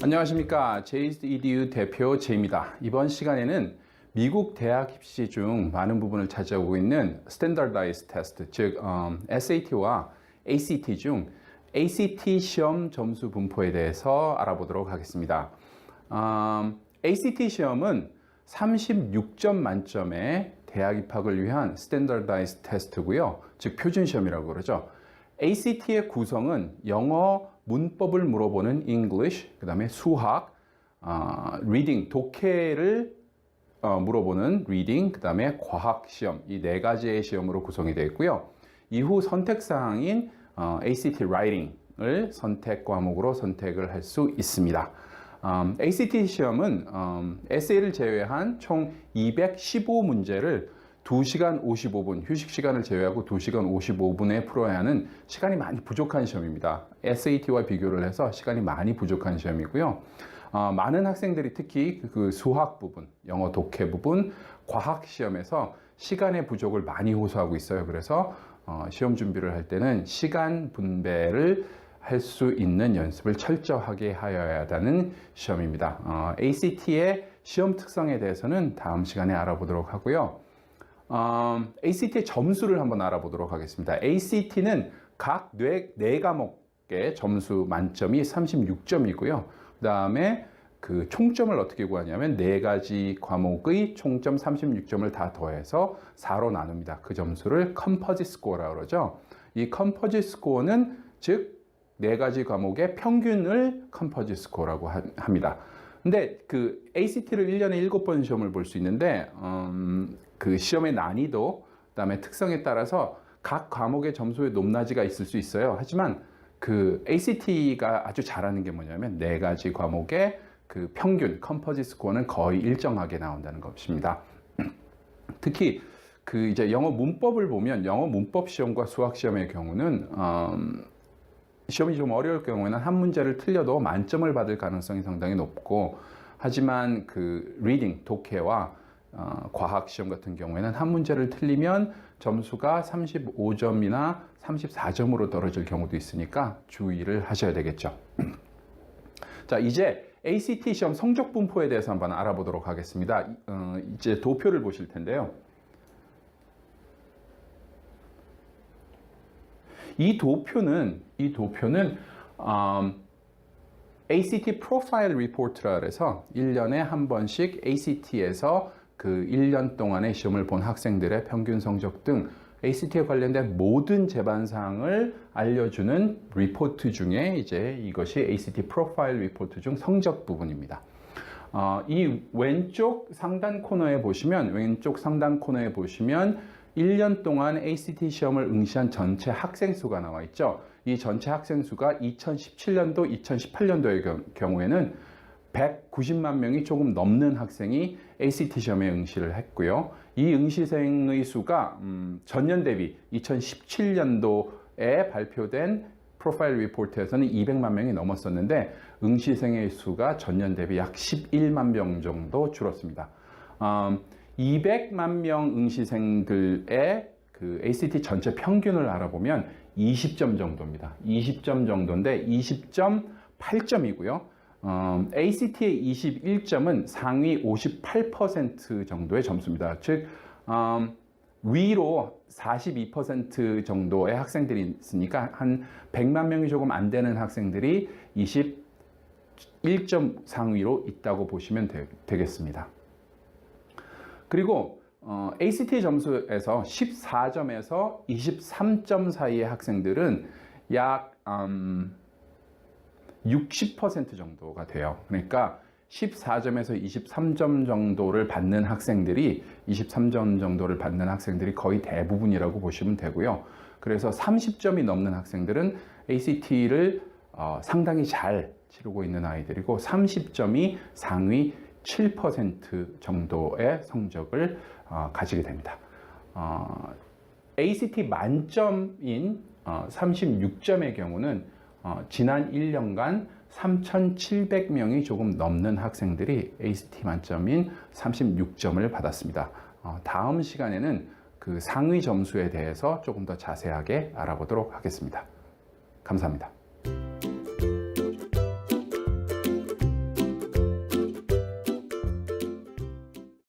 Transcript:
안녕하십니까. JEDU 대표 제입니다. 이번 시간에는 미국 대학 입시 중 많은 부분을 차지하고 있는 Standardized Test, 즉 SAT와 ACT 중 ACT 시험 점수 분포에 대해서 알아보도록 하겠습니다. ACT 시험은 36점 만점의 대학 입학을 위한 Standardized Test고요. 즉 표준 시험이라고 그러죠. ACT의 구성은 영어 문법을 물어보는 English, 그 다음에 수학, Reading, 독해를 물어보는 Reading, 그 다음에 과학 시험, 이 네 가지의 시험으로 구성이 되어 있고요. 이후 선택사항인 ACT Writing을 선택 과목으로 선택을 할 수 있습니다. ACT 시험은 에세이를 제외한 총 215문제를 2시간 55분, 휴식 시간을 제외하고 2시간 55분에 풀어야 하는 시간이 많이 부족한 시험입니다. SAT와 비교를 해서 시간이 많이 부족한 시험이고요. 많은 학생들이 특히 그 수학 부분, 영어 독해 부분, 과학 시험에서 시간의 부족을 많이 호소하고 있어요. 그래서 시험 준비를 할 때는 시간 분배를 할 수 있는 연습을 철저하게 하여야 한다는 시험입니다. ACT의 시험 특성에 대해서는 다음 시간에 알아보도록 하고요. ACT의 점수를 한번 알아보도록 하겠습니다. ACT는 각 네 과목의 점수 만점이 36점이고요. 그 다음에 그 총점을 어떻게 구하냐면 네 가지 과목의 총점 36점을 다 더해서 4로 나눕니다. 그 점수를 컴포짓 스코어라고 그러죠. 이 컴포짓 스코어는 즉 네 가지 과목의 평균을 컴포짓 스코어라고 합니다. 근데 그 ACT를 1년에 7번 시험을 볼 수 있는데 그 시험의 난이도, 그다음에 특성에 따라서 각 과목의 점수의 높낮이가 있을 수 있어요. 하지만 그 ACT가 아주 잘하는 게 뭐냐면 네 가지 과목의 그 평균 컴포짓 스코어는 거의 일정하게 나온다는 것입니다. 특히 그 이제 영어 문법을 보면 영어 문법 시험과 수학 시험의 경우는 시험이 좀 어려울 경우에는 한 문제를 틀려도 만점을 받을 가능성이 상당히 높고, 하지만 그 리딩, 독해와 과학 시험 같은 경우에는 한 문제를 틀리면 점수가 35점이나 34점으로 떨어질 경우도 있으니까 주의를 하셔야 되겠죠. 자, 이제 ACT 시험 성적 분포에 대해서 한번 알아보도록 하겠습니다. 이제 도표를 보실 텐데요. 이 도표는 ACT 프로파일 리포트라 해서 1년에 한 번씩 ACT에서 그 1년 동안의 시험을 본 학생들의 평균 성적 등 ACT에 관련된 모든 제반사항을 알려주는 리포트 중에 이제 이것이 ACT 프로파일 리포트 중 성적 부분입니다. 이 왼쪽 상단 코너에 보시면 1년 동안 ACT 시험을 응시한 전체 학생 수가 나와 있죠. 이 전체 학생 수가 2017년도, 2018년도의 경우에는 190만 명이 조금 넘는 학생이 ACT 시험에 응시를 했고요. 이 응시생의 수가 전년 대비 2017년도에 발표된 프로파일 리포트에서는 200만 명이 넘었었는데 응시생의 수가 전년 대비 약 11만 명 정도 줄었습니다. 200만 명 응시생들의 그 ACT 전체 평균을 알아보면 20점 정도입니다. 20점 정도인데 20.8점이고요. ACT의 21점은 상위 58% 정도의 점수입니다. 즉 위로 42% 정도의 학생들이 있으니까 한 100만 명이 조금 안 되는 학생들이 21점 상위로 있다고 보시면 되겠습니다. 그리고 ACT 점수에서 14점에서 23점 사이의 학생들은 약 60% 정도가 돼요. 그러니까 14점에서 23점 정도를 받는 학생들이 거의 대부분이라고 보시면 되고요. 그래서 30점이 넘는 학생들은 ACT를 상당히 잘 치르고 있는 아이들이고 30점이 상위 7% 정도의 성적을 가지게 됩니다. ACT 만점인 36점의 경우는 지난 1년간 3,700명이 조금 넘는 학생들이 ACT 만점인 36점을 받았습니다. 다음 시간에는 그 상위 점수에 대해서 조금 더 자세하게 알아보도록 하겠습니다. 감사합니다.